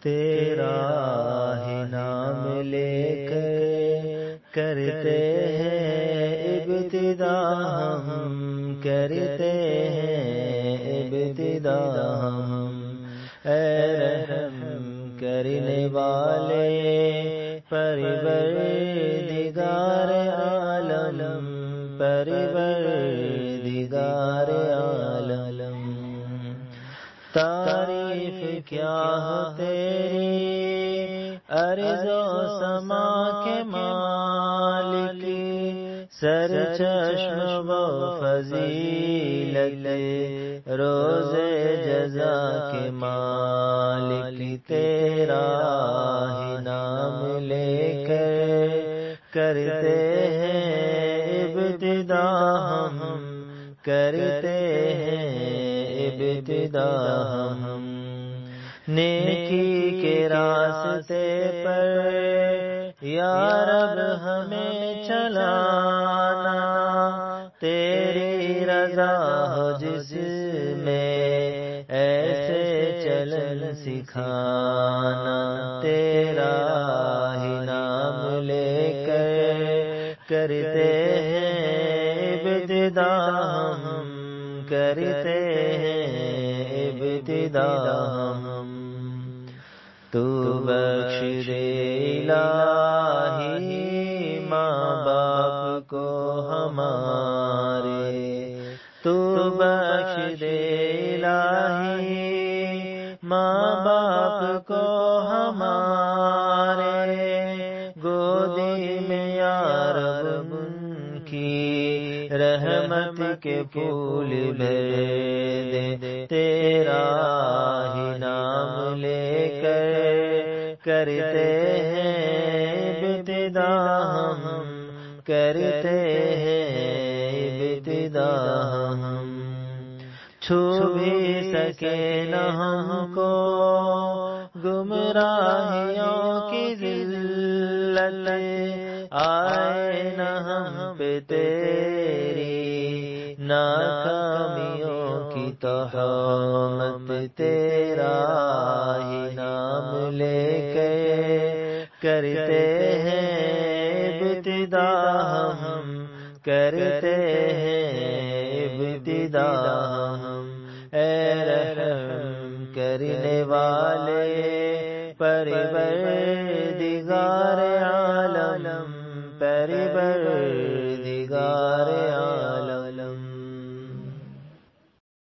تیرا ہی نام لے کر کرتے ہیں ابتدا ہم، کرتے ہیں ابتدا ہم۔ اے رحم کرنے والے پروردگار عالم، پروردگار عالم، تعریف کیا ہو تیری ارض و سما کے مالک، سر چشم و فضیلت روز جزا کے مالک، تیرا ہی نام لے کر کرتے ہیں ابتدا ہم، کرتے ہیں ابتدا ہم۔ نیکی کے راستے پر یا رب ہمیں چلانا، تیری رضا ہو جس میں ایسے چلن سکھانا، تیرا ہی نام لے کر کرتے ہیں ابتدا ہم، کرتے ہیں ابتدا ہم۔ تو بخش دے الہی ماں باپ کو ہمارے، تو بخش دے الہی ماں باپ کو ہمارے، گودی میں یا رب ان کی رحمت کے پھول بھر دے، تیرا ہی نام لے کر کرتے ہیں ابتدا ہم، کرتے ہیں ابتدا ہم۔ چھو بھی سکے نہ ہم کو گمراہیوں کی ذلت، آئے نہ ہم پہ تیری ناکامیوں کی تہمت، تیرا ہی نام لے کے کرتے ہیں ابتدا ہم، کرتے ہیں ابتدا ہم۔ اے رحم کرنے والے پروردگار